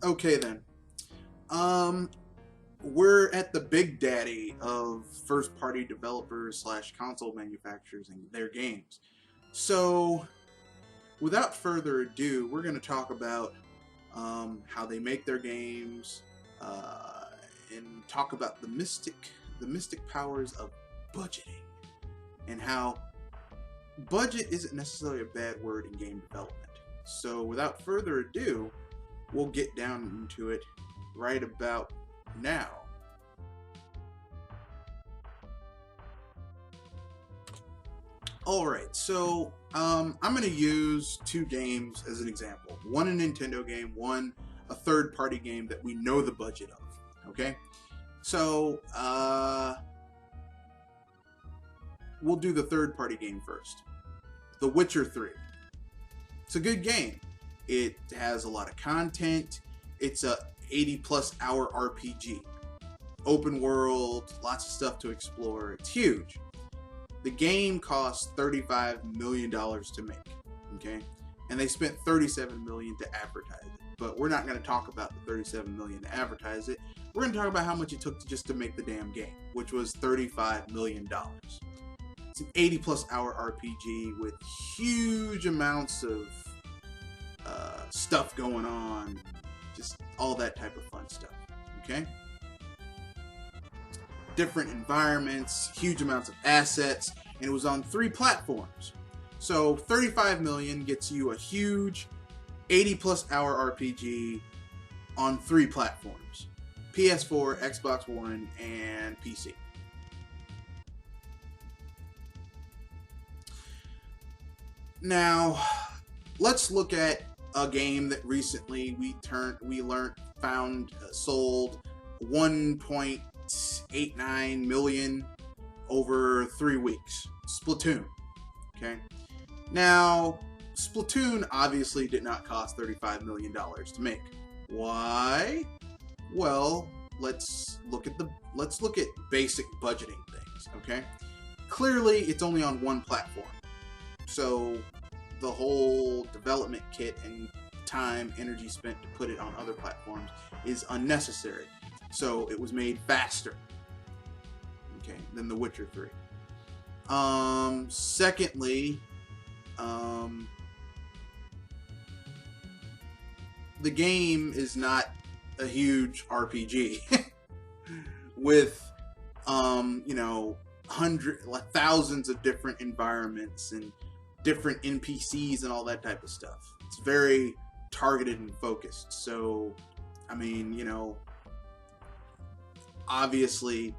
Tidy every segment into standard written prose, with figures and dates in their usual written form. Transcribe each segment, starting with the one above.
Okay then. Um, we're at the big daddy of first-party developers slash console manufacturers and their games. So, without further ado, we're going to talk about how they make their games, uh, and talk about the mystic powers of budgeting, and how budget isn't necessarily a bad word in game development. So, without further ado, we'll get down into it right about now. Alright, so I'm going to use two games as an example. One a Nintendo game, one a third-party game that we know the budget of. Okay? So, we'll do the third-party game first. The Witcher 3. It's a good game. It has a lot of content. It's a 80-plus hour RPG. Open world, lots of stuff to explore. It's huge. The game cost $35 million to make, okay? And they spent $37 million to advertise it. But we're not going to talk about the $37 million to advertise it. We're going to talk about how much it took just to make the damn game, which was $35 million. It's an 80-plus hour RPG with huge amounts of stuff going on, just all that type of fun stuff, okay? Different environments, huge amounts of assets, and it was on 3 platforms. So 35 million gets you a huge 80-plus hour RPG on 3 platforms: PS4, Xbox One, and PC. Now, let's look at a game that recently sold 1.89 million over 3 weeks. Splatoon. Okay. Now, Splatoon obviously did not cost $35 million to make. Why? Well, let's look at basic budgeting things, okay? Clearly, it's only on one platform. So the whole development kit and time, energy spent to put it on other platforms is unnecessary. So it was made faster, okay, than The Witcher 3. Secondly, the game is not a huge RPG with, thousands of different environments and different NPCs and all that type of stuff. It's very targeted and focused. So, I mean, obviously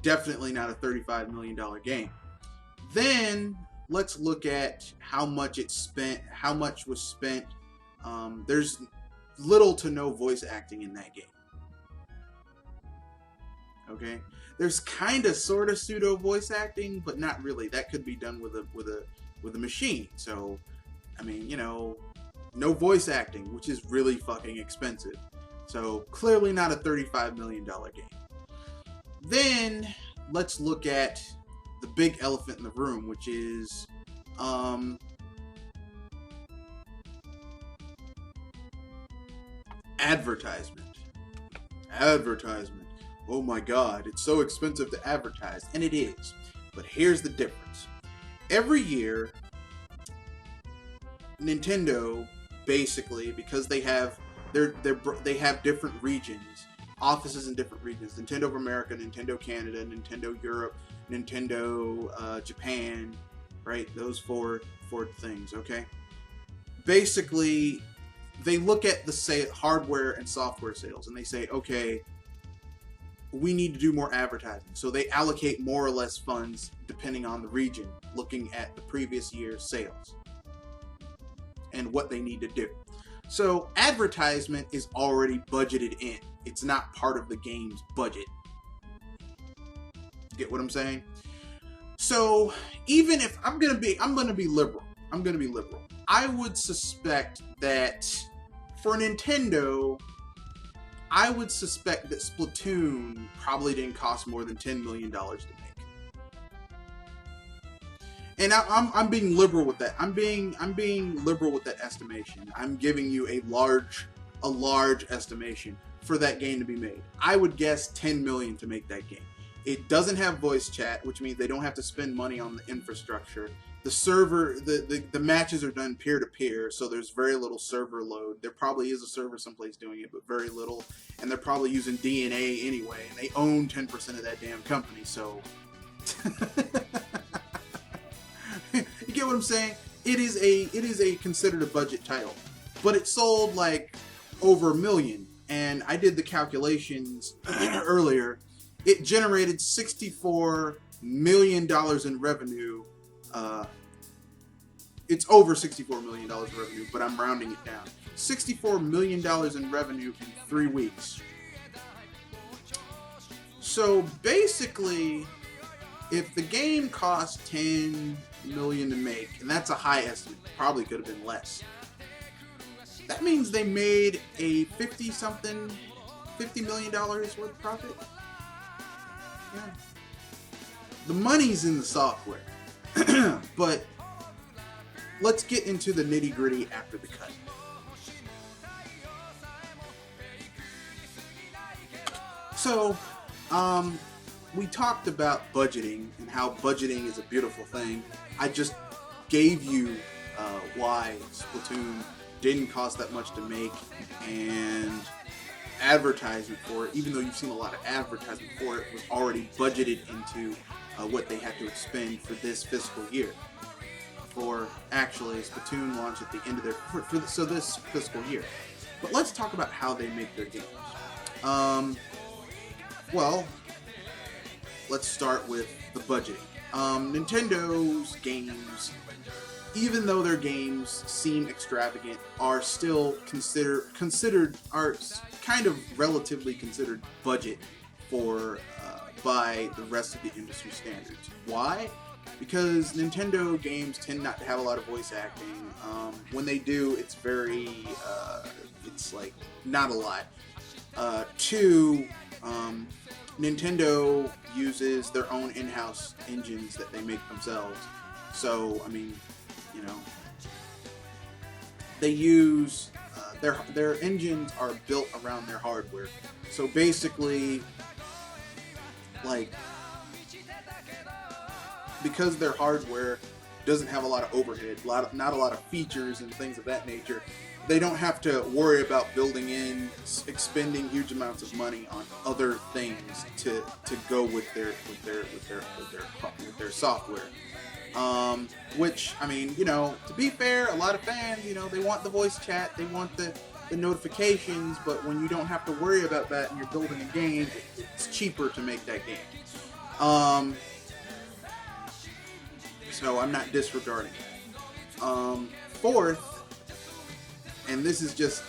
definitely not a $35 million game. Then let's look at how much was spent. There's little to no voice acting in that game. Okay, there's kind of sort of pseudo voice acting, but not really. That could be done with a machine. So, I mean, no voice acting, which is really fucking expensive. So clearly not a $35 million game. Then let's look at the big elephant in the room, which is advertisement. Oh my god, it's so expensive to advertise, and it is. But here's the difference. Every year, Nintendo basically, because they have different regions, offices in different regions. Nintendo of America, Nintendo Canada, Nintendo Europe, Nintendo Japan, right? Those four things, okay? Basically, they look at the hardware and software sales, and they say, okay, we need to do more advertising. So they allocate more or less funds depending on the region, looking at the previous year's sales and what they need to do. So advertisement is already budgeted in. It's not part of the game's budget. Get what I'm saying? So even if I'm gonna be liberal. I would suspect that for Nintendo, I would suspect that Splatoon probably didn't cost more than $10 million to make. And I'm being liberal with that. I'm being liberal with that estimation. I'm giving you a large estimation for that game to be made. I would guess 10 million to make that game. It doesn't have voice chat, which means they don't have to spend money on the infrastructure. The server, the matches are done peer to peer, so there's very little server load. There probably is a server someplace doing it, but very little. And they're probably using DNA anyway, and they own 10% of that damn company. So. You get what I'm saying? It is a considered a budget title, but it sold like over 1 million. And I did the calculations earlier. It generated $64 million in revenue. It's over $64 million in revenue, but I'm rounding it down. $64 million in revenue in 3 weeks. So basically, if the game cost $10 million to make, and that's a high estimate, probably could have been less. That means they made a $50 million worth of profit. Yeah. The money's in the software. But let's get into the nitty-gritty after the cut. So, we talked about budgeting and how budgeting is a beautiful thing. I just gave you why Splatoon didn't cost that much to make, and advertisement for it, even though you've seen a lot of advertisement for it, was already budgeted into what they had to expend for this fiscal year. For actually, Splatoon launched at the end of their so this fiscal year. But let's talk about how they make their games. Well, let's start with the budgeting. Nintendo games, even though their games seem extravagant, are still are kind of relatively considered budget for by the rest of the industry standards. Why? Because Nintendo games tend not to have a lot of voice acting. When they do, it's very, it's like not a lot. Two, Nintendo uses their own in-house engines that they make themselves. So, I mean, you know, they use their engines are built around their hardware. So basically, like, because their hardware doesn't have a lot of overhead, not a lot of features and things of that nature, they don't have to worry about expending huge amounts of money on other things to go with their software. Which, I mean, you know, to be fair, a lot of fans, you know, they want the voice chat, they want the notifications, but when you don't have to worry about that and you're building a game, it's cheaper to make that game. So I'm not disregarding it. Fourth, and this is just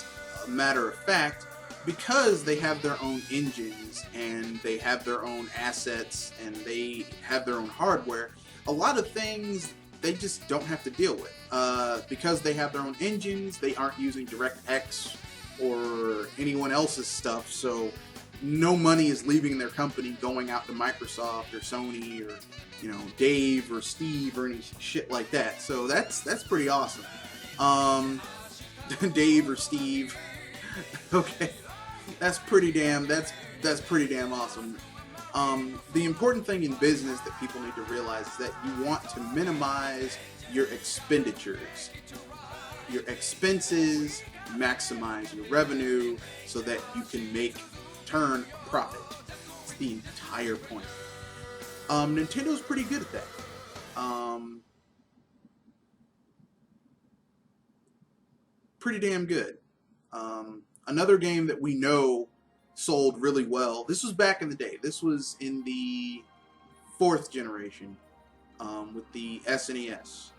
a matter of fact, because they have their own engines and they have their own assets and they have their own hardware, a lot of things they just don't have to deal with. Because they have their own engines, they aren't using DirectX or anyone else's stuff, so no money is leaving their company going out to Microsoft or Sony or, you know, Dave or Steve or any shit like that. So that's pretty awesome. Dave or Steve. Okay. That's pretty damn awesome. The important thing in business that people need to realize is that you want to minimize your expenditures. Your expenses, maximize your revenue so that you can turn a profit. That's the entire point. Nintendo's pretty good at that. Pretty damn good. Another game that we know sold really well. This was back in the day. This was in the 4th generation with the SNES.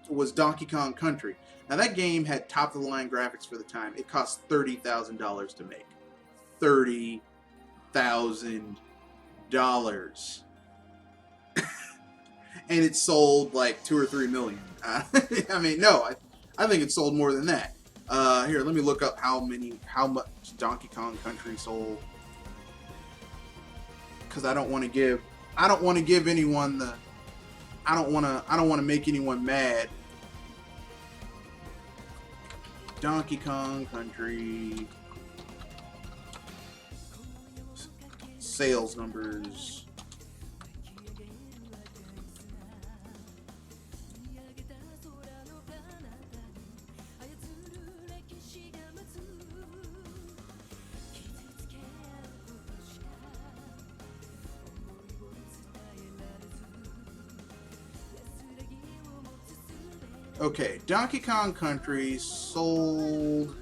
Was Donkey Kong Country. Now that game had top-of-the-line graphics for the time. It cost $30,000 to make. $30,000. And it sold like 2 or 3 million. I mean, no, I think it sold more than that. Here, let me look up how much Donkey Kong Country sold, because I don't want to give I don't want to give anyone the. I don't want to make anyone mad. Donkey Kong Country sales numbers. Okay, Donkey Kong Country sold.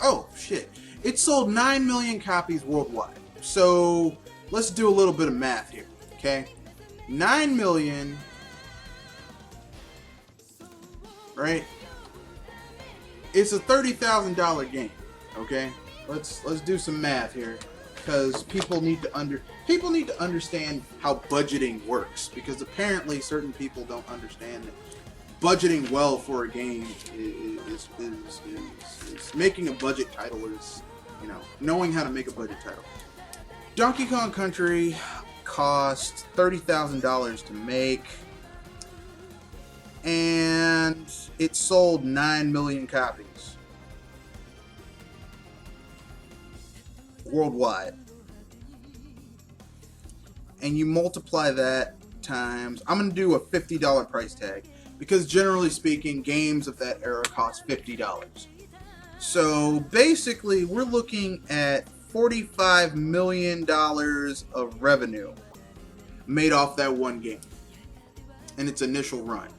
Oh, shit. It sold 9 million copies worldwide. So, let's do a little bit of math here, okay? 9 million, right? It's a $30,000 game, okay? Let's do some math here, because people need to understand how budgeting works, because apparently certain people don't understand that budgeting well for a game is making a budget title is, you know, knowing how to make a budget title. Donkey Kong Country cost $30,000 to make, and it sold 9 million copies worldwide. And you multiply that times, I'm going to do a $50 price tag, because generally speaking, games of that era cost $50. So basically, we're looking at $45 million of revenue made off that one game in its initial run.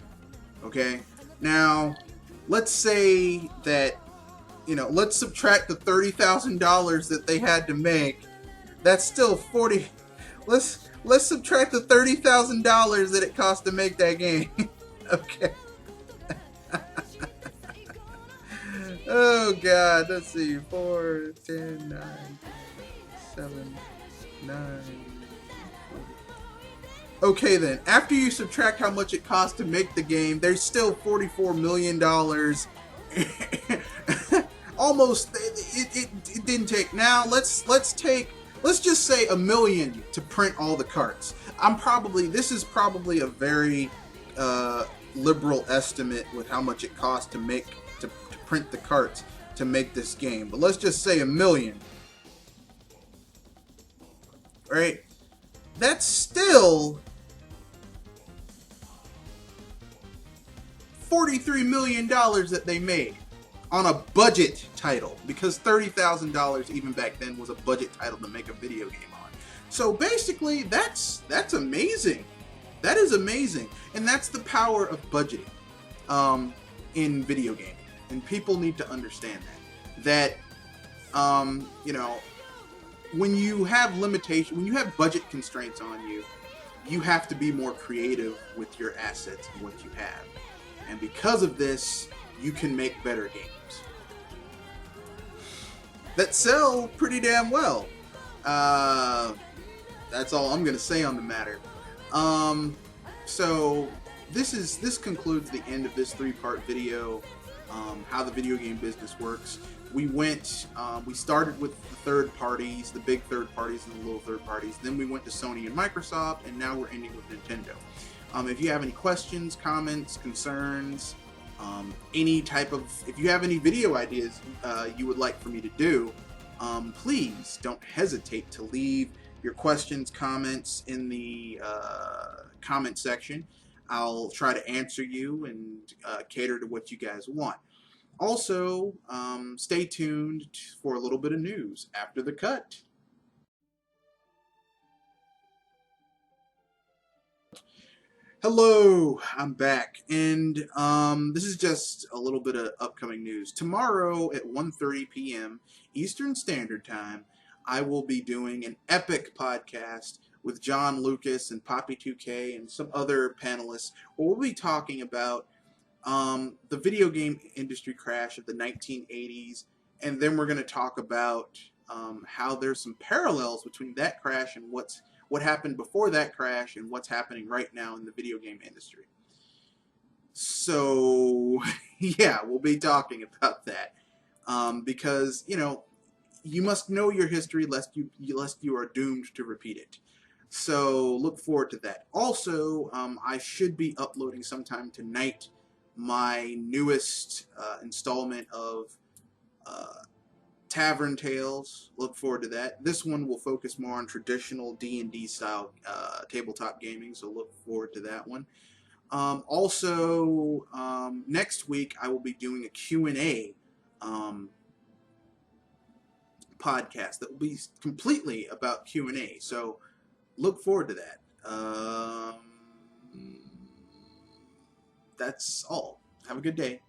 Okay? Now, let's say that, you know, let's subtract the $30,000 that they had to make. That's still 40. Let's subtract the $30,000 that it cost to make that game. Okay. Oh god, let's see. 4, 10, 9, 7, 9. Okay then, after you subtract how much it cost to make the game, there's still $44 million. Almost, it didn't take. Now let's just say $1 million to print all the carts. This is probably a very liberal estimate with how much it costs to print the carts to make this game. But let's just say $1 million. Right? That's still $43 million that they made on a budget title, because $30,000 even back then was a budget title to make a video game on. So basically, that's amazing. That is amazing, and that's the power of budgeting in video gaming, and people need to understand that. You know, when you have limitations, when you have budget constraints on you, you have to be more creative with your assets and what you have, and because of this, you can make better games that sell pretty damn well. That's all I'm gonna say on the matter. So this concludes the end of this 3-part video, how the video game business works. We started with the third parties, the big third parties and the little third parties. Then we went to Sony and Microsoft, and now we're ending with Nintendo. If you have any questions, comments, concerns, if you have any video ideas you would like for me to do, please don't hesitate to leave your questions, comments in the comment section. I'll try to answer you and cater to what you guys want. Also, stay tuned for a little bit of news after the cut. Hello, I'm back, and this is just a little bit of upcoming news. Tomorrow at 1:30 p.m. Eastern Standard Time, I will be doing an epic podcast with John Lucas and Poppy2K and some other panelists, where we'll be talking about the video game industry crash of the 1980s, and then we're going to talk about how there's some parallels between that crash and what happened before that crash and what's happening right now in the video game industry. So, yeah, we'll be talking about that. because you must know your history lest you are doomed to repeat it. So look forward to that. Also, I should be uploading sometime tonight my newest installment of Tavern Tales. Look forward to that. This one will focus more on traditional D&D style tabletop gaming, so look forward to that one. Also, next week I will be doing a Q&A podcast that will be completely about Q&A. So look forward to that. That's all. Have a good day.